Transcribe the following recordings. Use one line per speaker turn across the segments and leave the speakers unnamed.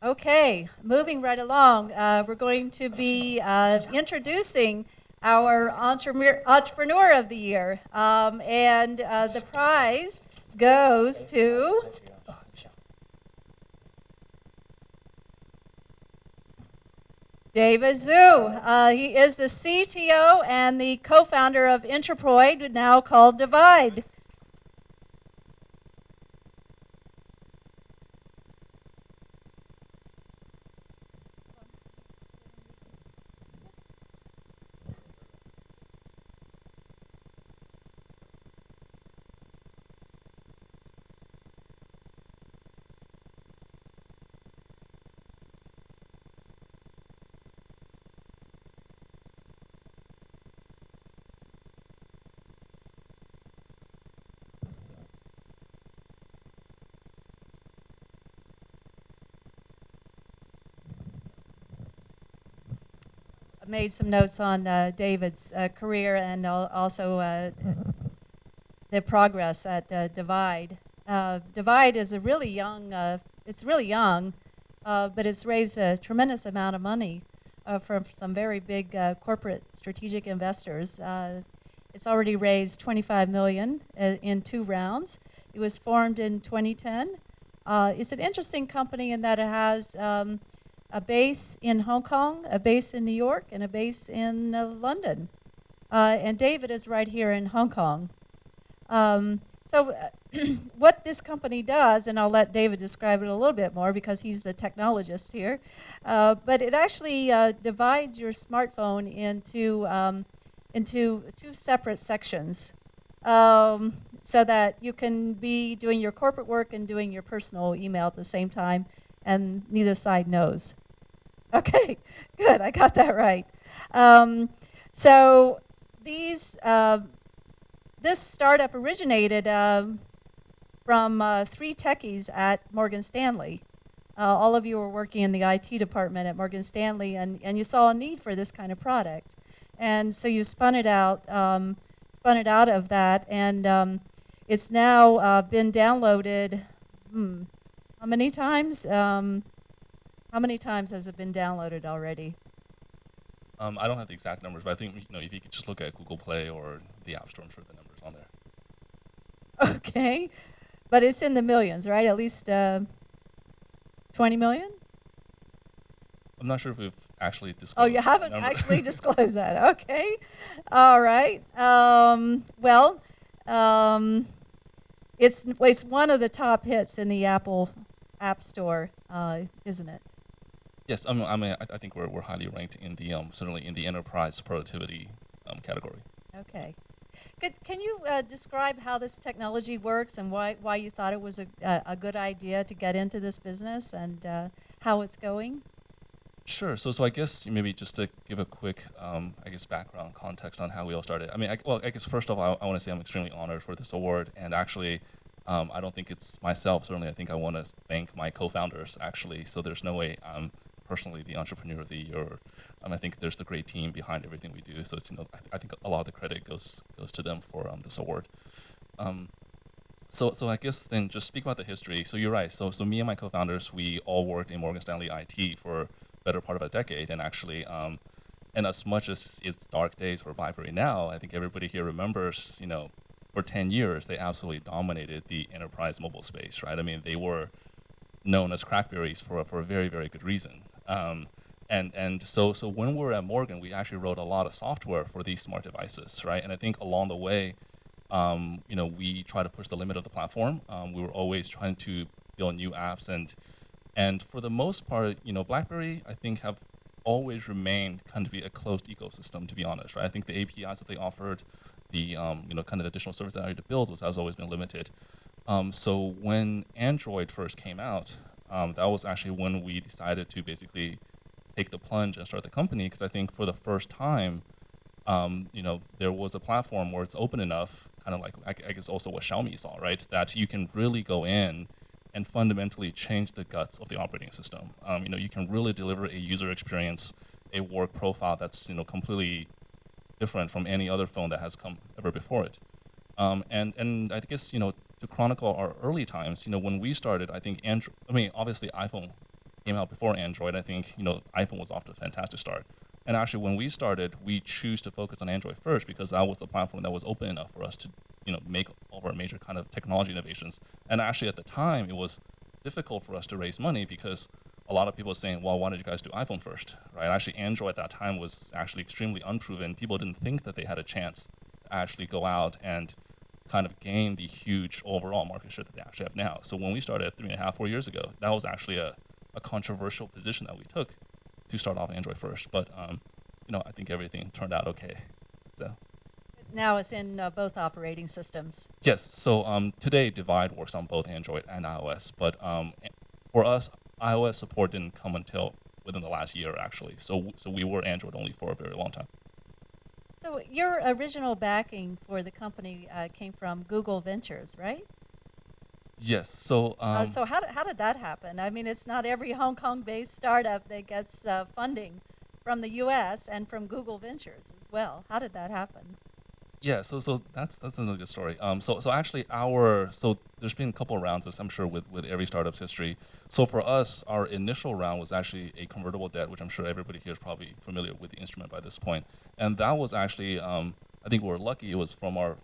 Okay, moving right along, we're going to be introducing our Entrepreneur of the Year. And the prize goes to David Zhu. He is the CTO and the co-founder of Intraproid, now called Divide. Made some notes on David's career and also the progress at Divide. Divide is a really young, it's really young, but it's raised a tremendous amount of money from some very big corporate strategic investors. It's already raised 25 million in 2 rounds. It was formed in 2010. It's an interesting company in that it has a base in Hong Kong, a base in New York, and a base in London. And David is right here in Hong Kong. So what this company does, and I'll let David describe it a little bit more because he's the technologist here, but it actually divides your smartphone into 2 separate sections so that you can be doing your corporate work and doing your personal email at the same time, and neither side knows. Okay, good, I got that right. So these, this startup originated from 3 techies at Morgan Stanley. All of you were working in the IT department at Morgan Stanley, and you saw a need for this kind of product. And so you spun it out of that, and it's now been downloaded, how many times? How many times has it been downloaded already?
I don't have the exact numbers, but I think if you could just look at Google Play or the App Store, I'm sure the numbers on there.
Okay, but it's in the millions, right? At least 20 million?
I'm not sure if we've actually disclosed.
Oh, you haven't actually disclosed that. Okay, all right. Well, it's one of the top hits in the Apple App Store, isn't it?
Yes, I mean, I think we're highly ranked in the certainly in the enterprise productivity category.
Okay. Can you describe how this technology works and why you thought it was a good idea to get into this business and how it's going?
Sure. So I guess maybe just to give a quick, I guess, background context on how we all started. I mean, I guess first of all, I want to say I'm extremely honored for this award, and actually, I don't think it's myself. Certainly, I think I want to thank my co-founders actually. So there's no way I'm personally the Entrepreneur of the Year. I think there's the great team behind everything we do. So it's I think a lot of the credit goes to them for this award. So I guess then just speak about the history. So you're right. So me and my co-founders, we all worked in Morgan Stanley IT for better part of a decade, and actually, and as much as it's dark days for BlackBerry now, I think everybody here remembers, for 10 years they absolutely dominated the enterprise mobile space, right? I mean, they were known as crackberries for a very, very good reason. And so when we were at Morgan, we actually wrote a lot of software for these smart devices, right? And I think along the way, we try to push the limit of the platform. We were always trying to build new apps, and for the most part, BlackBerry, I think, have always remained kind of be a closed ecosystem, to be honest, right? I think the APIs that they offered, the kind of additional service that I had to build has always been limited. So when Android first came out, that was actually when we decided to basically take the plunge and start the company, because I think for the first time, there was a platform where it's open enough, kind of like I guess also what Xiaomi saw, right? That you can really go in and fundamentally change the guts of the operating system. You can really deliver a user experience, a work profile that's completely different from any other phone that has come ever before it. And I guess to chronicle our early times, when we started, I think obviously iPhone came out before Android, I think, iPhone was off to a fantastic start. And actually, when we started, we choose to focus on Android first because that was the platform that was open enough for us to, make all of our major kind of technology innovations. And actually, at the time, it was difficult for us to raise money because a lot of people were saying, well, why don't you guys do iPhone first, right? Actually, Android at that time was actually extremely unproven. People didn't think that they had a chance to actually go out and kind of gain the huge overall market share that they actually have now. So when we started 3.5, 4 years ago, that was actually a controversial position that we took to start off Android first. But, I think everything turned out okay. So.
Now it's in both operating systems.
Yes. So today, Divide works on both Android and iOS. But for us, iOS support didn't come until within the last year, actually. So we were Android only for a very long time.
So your original backing for the company came from Google Ventures, right?
Yes. So
So how did that happen? I mean, it's not every Hong Kong-based startup that gets funding from the U.S. and from Google Ventures as well. How did that happen?
yeah. So that's another good story. So actually so there's been a couple of rounds, as I'm sure with every startup's history. So for us, our initial round was actually a convertible debt, which I'm sure everybody here is probably familiar with the instrument by this point. And that was actually, I think we were lucky. It was from our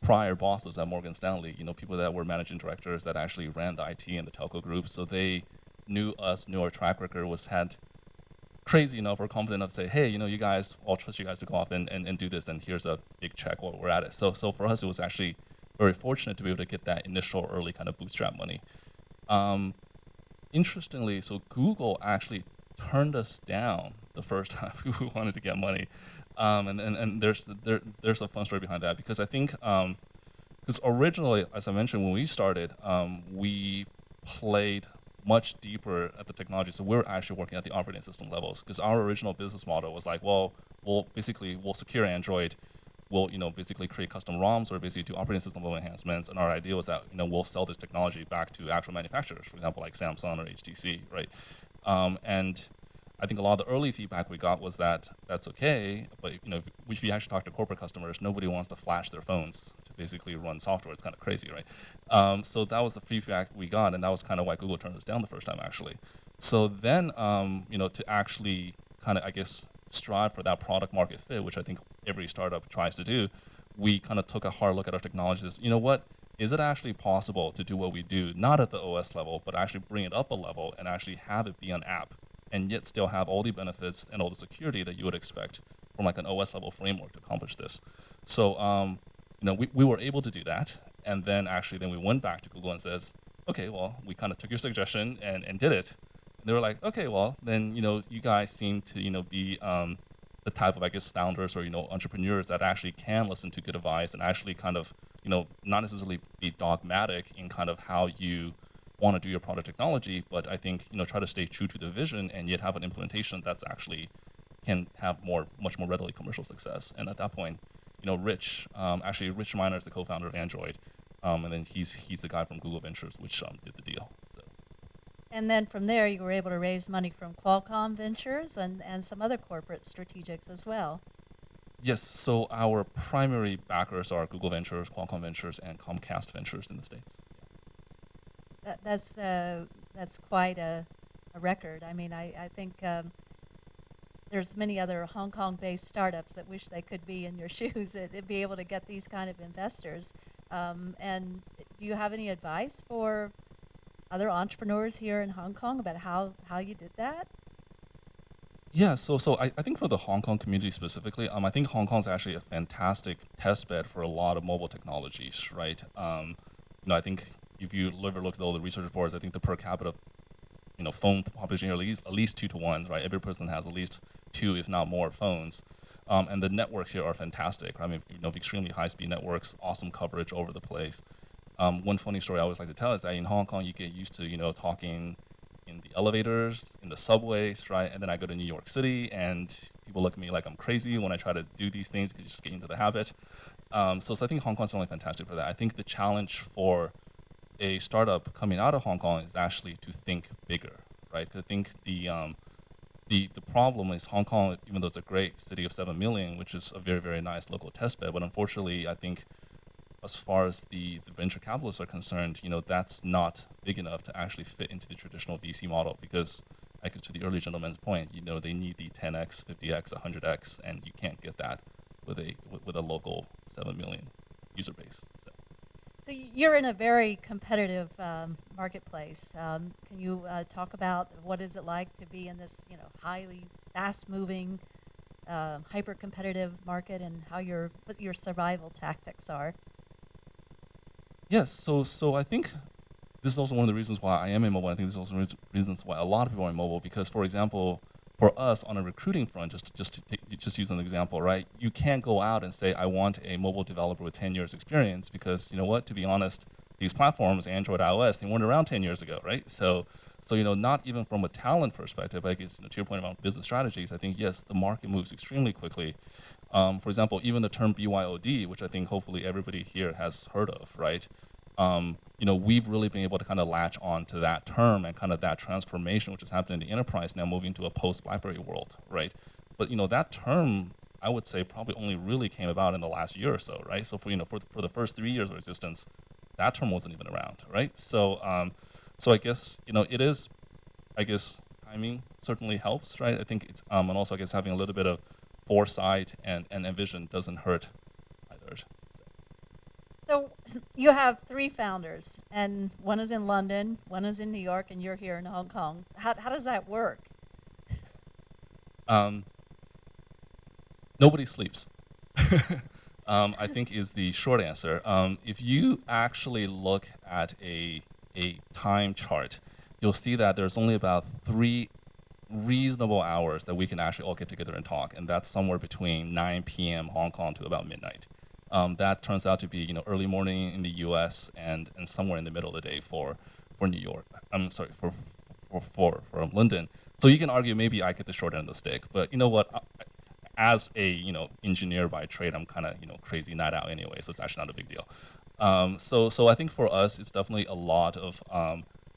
prior bosses at Morgan Stanley, people that were managing directors that actually ran the IT and the telco group. So they knew us, knew our track record, had crazy enough or confident enough to say, hey, you guys, I'll trust you guys to go off and do this, and here's a big check while we're at it. So for us, it was actually very fortunate to be able to get that initial early kind of bootstrap money. Interestingly, so Google actually turned us down the first time we wanted to get money. And there's a fun story behind that because I think, because originally, as I mentioned, when we started, we played much deeper at the technology. So we're actually working at the operating system levels because our original business model was like, well, we'll secure Android. We'll, basically create custom ROMs or basically do operating system level enhancements. And our idea was that, we'll sell this technology back to actual manufacturers, for example, like Samsung or HTC, right? And I think a lot of the early feedback we got was that that's okay, but if you actually talk to corporate customers, nobody wants to flash their phones to basically run software. It's kind of crazy, right? So that was the feedback we got, and that was kind of why Google turned us down the first time, actually. So then, to actually kind of, I guess, strive for that product market fit, which I think every startup tries to do, we kind of took a hard look at our technologies. You know what? Is it actually possible to do what we do, not at the OS level, but actually bring it up a level and actually have it be an app, and yet still have all the benefits and all the security that you would expect from like an OS level framework to accomplish this? So, we were able to do that, and then we went back to Google and says, okay, well, we kind of took your suggestion and did it. And they were like, okay, well, then you guys seem to be the type of, I guess, founders or entrepreneurs that actually can listen to good advice and actually kind of not necessarily be dogmatic in kind of how you want to do your product technology, but I think try to stay true to the vision and yet have an implementation that's actually can have much more readily commercial success. And at that point, Rich Miner is the co-founder of Android, and then he's the guy from Google Ventures, which did the deal. So.
And then from there, you were able to raise money from Qualcomm Ventures and some other corporate strategics as well.
Yes, so our primary backers are Google Ventures, Qualcomm Ventures, and Comcast Ventures in the States.
That's quite a record. I mean, I think there's many other Hong Kong-based startups that wish they could be in your shoes to be able to get these kind of investors. And do you have any advice for other entrepreneurs here in Hong Kong about how you did that?
Yeah, so I think for the Hong Kong community specifically, I think Hong Kong is actually a fantastic test bed for a lot of mobile technologies, right? I think if you ever look at all the research reports, I think the per capita, phone population here at least 2 to 1, right? Every person has at least 2, if not more, phones. And the networks here are fantastic. I mean, extremely high-speed networks, awesome coverage over the place. One funny story I always like to tell is that in Hong Kong, you get used to, talking in the elevators, in the subways, right? And then I go to New York City, and people look at me like I'm crazy when I try to do these things because you just get into the habit. So I think Hong Kong's only fantastic for that. I think the challenge for a startup coming out of Hong Kong is actually to think bigger, right? Because I think the problem is Hong Kong, even though it's a great city of 7 million, which is a very, very nice local test bed, but unfortunately, I think as far as the venture capitalists are concerned, that's not big enough to actually fit into the traditional VC model because I guess to the early gentleman's point, they need the 10x, 50x, 100x, and you can't get that with a local 7 million user base.
So you're in a very competitive marketplace. Can you talk about what is it like to be in this, highly fast-moving, hyper-competitive market, and what your survival tactics are?
Yes. So I think this is also one of the reasons why I am in mobile. I think this is also reasons why a lot of people are in mobile. Because, for example, for us on a recruiting front, just use an example, right? You can't go out and say, I want a mobile developer with 10 years experience, because you know what? To be honest, these platforms, Android, iOS, they weren't around 10 years ago, right? So not even from a talent perspective, I guess, to your point about business strategies, I think, yes, the market moves extremely quickly. For example, even the term BYOD, which I think hopefully everybody here has heard of, right? We've really been able to kind of latch on to that term and kind of that transformation, which has happened in the enterprise now, moving to a post-BlackBerry world, right? But that term, I would say, probably only really came about in the last year or so, right? So for the first 3 years of existence, that term wasn't even around, right? So I guess it is, I guess timing certainly helps, right? I think it's and also I guess having a little bit of foresight and vision doesn't hurt either.
So you have 3 founders, and one is in London, one is in New York, and you're here in Hong Kong. How does that work?
Nobody sleeps. I think is the short answer. If you actually look at a time chart, you'll see that there's only about 3 reasonable hours that we can actually all get together and talk, and that's somewhere between 9 p.m. Hong Kong to about midnight. That turns out to be early morning in the U.S. and somewhere in the middle of the day for New York. I'm sorry, for London. So you can argue maybe I get the short end of the stick, but you know what? As a engineer by trade, I'm kind of crazy night out anyway, so it's actually not a big deal. So I think for us, it's definitely a lot of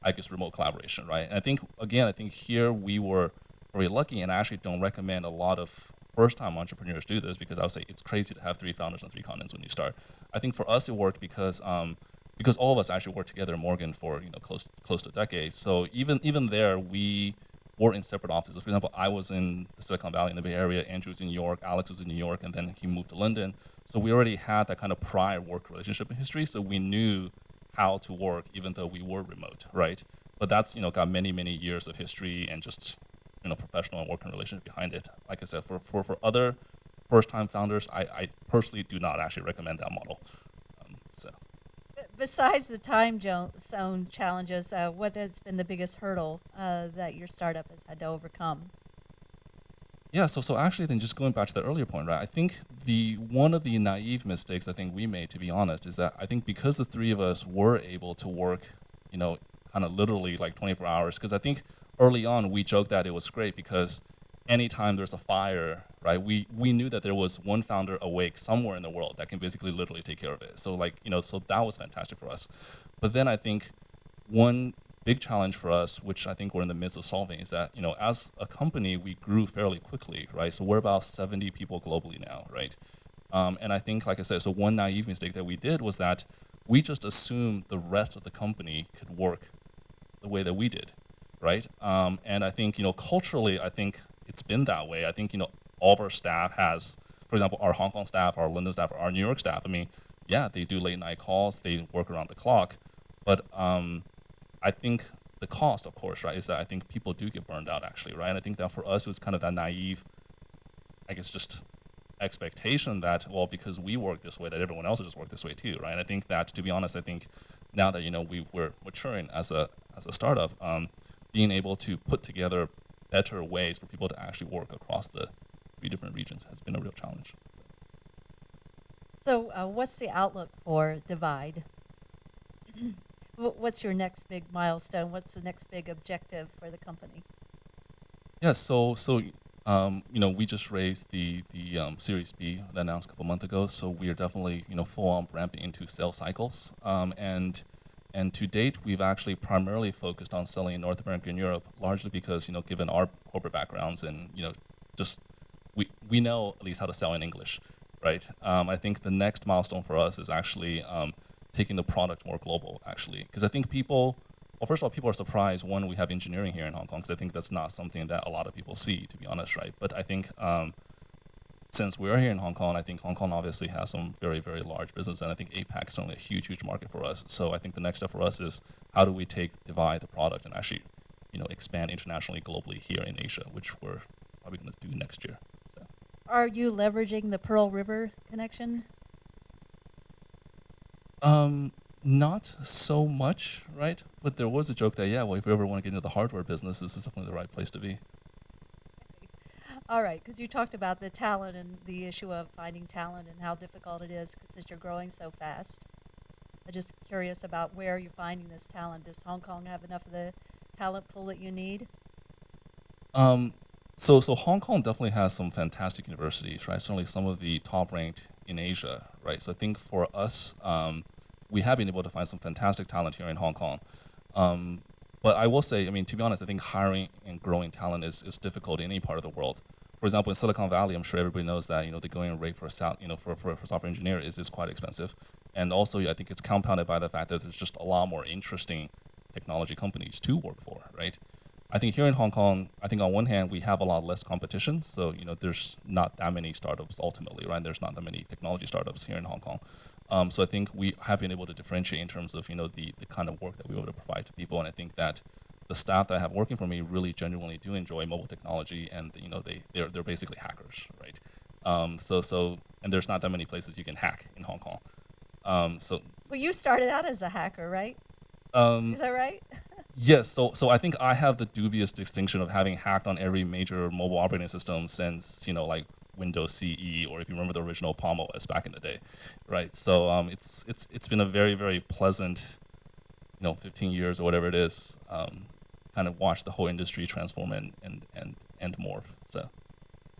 I guess remote collaboration, right? And I think here we were very lucky, and I actually don't recommend a lot of first-time entrepreneurs do this, because I would say it's crazy to have 3 founders on 3 continents when you start. I think for us it worked because all of us actually worked together in Morgan for close to a decade. So even there we were in separate offices. For example, I was in the Silicon Valley in the Bay Area, Andrew was in New York, Alex was in New York, and then he moved to London. So we already had that kind of prior work relationship in history, so we knew how to work even though we were remote, right? But that's got many years of history and just professional and working relationship behind it. Like I said, for other first-time founders, I personally do not actually recommend that model.
Besides the time zone challenges, what has been the biggest hurdle that your startup has had to overcome?
Yeah, so actually then just going back to the earlier point, right, I think one of the naive mistakes I think we made, to be honest, is that I think because the 3 of us were able to work, kind of literally like 24 hours, because I think early on we joked that it was great because anytime there's a fire, right, we knew that there was one founder awake somewhere in the world that can basically literally take care of it. So so that was fantastic for us. But then I think one big challenge for us, which I think we're in the midst of solving, is that as a company we grew fairly quickly, right? So we're about 70 people globally now, right? And I think, like I said, so one naive mistake that we did was that we just assumed the rest of the company could work the way that we did, right? And I think culturally, I think it's been that way. I think all of our staff has, for example, our Hong Kong staff, our London staff, our New York staff. I mean, yeah, they do late night calls, they work around the clock, but I think the cost, of course, right, is that I think people do get burned out actually, right? And I think that for us it was kind of that naive, I guess, just expectation that, well, because we work this way, that everyone else will just work this way too, right? And I think that, to be honest, I think now that we're maturing as a startup, being able to put together better ways for people to actually work across the 3 different regions has been a real challenge.
So what's the outlook for Divide? What's your next big milestone? What's the next big objective for the company?
Yeah, so we just raised the Series B that announced a couple months ago. So we are definitely full on ramping into sales cycles. And to date, we've actually primarily focused on selling in North America and Europe, largely because given our corporate backgrounds and just we know at least how to sell in English, right? I think the next milestone for us is actually taking the product more global, actually, because I think people well, first of all, people are surprised when we have engineering here in Hong Kong, because I think that's not something that a lot of people see, to be honest, right? But I think since we're here in Hong Kong, I think Hong Kong obviously has some very, very large business, and I think APAC is certainly a huge, huge market for us. So I think the next step for us is how do we take Divide, the product, and actually, expand internationally, globally here in Asia, which we're probably going to do next year. So.
Are you leveraging the Pearl River connection?
Not so much, right? But there was a joke that, yeah, well, if we ever want to get into the hardware business, this is definitely the right place to be.
All right, because you talked about the talent and the issue of finding talent and how difficult it is because you're growing so fast. I'm just curious about where you're finding this talent. Does Hong Kong have enough of the talent pool that you need?
So Hong Kong definitely has some fantastic universities, right? Certainly some of the top ranked in Asia, right? So I think for us, we have been able to find some fantastic talent here in Hong Kong. But I will say, I mean, to be honest, I think hiring and growing talent is difficult in any part of the world. For example, in Silicon Valley, I'm sure everybody knows that the going rate for a software engineer is quite expensive, and also I think it's compounded by the fact that there's just a lot more interesting technology companies to work for, right? I think here in Hong Kong, I think on one hand we have a lot less competition, so there's not that many startups ultimately, right? There's not that many technology startups here in Hong Kong. So I think we have been able to differentiate in terms of the kind of work that we're able to provide to people, and I think that the staff that I have working for me really genuinely do enjoy mobile technology, and they're basically hackers, right? And there's not that many places you can hack in Hong Kong.
Well, you started out as a hacker, right? Is that right?
Yes. So I think I have the dubious distinction of having hacked on every major mobile operating system since like Windows CE, or if you remember the original Palm OS back in the day, right? So it's been a very, very pleasant 15 years or whatever it is, kind of watch the whole industry transform and morph. So.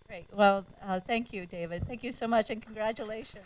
Great. Well, thank you, David. Thank you so much, and congratulations.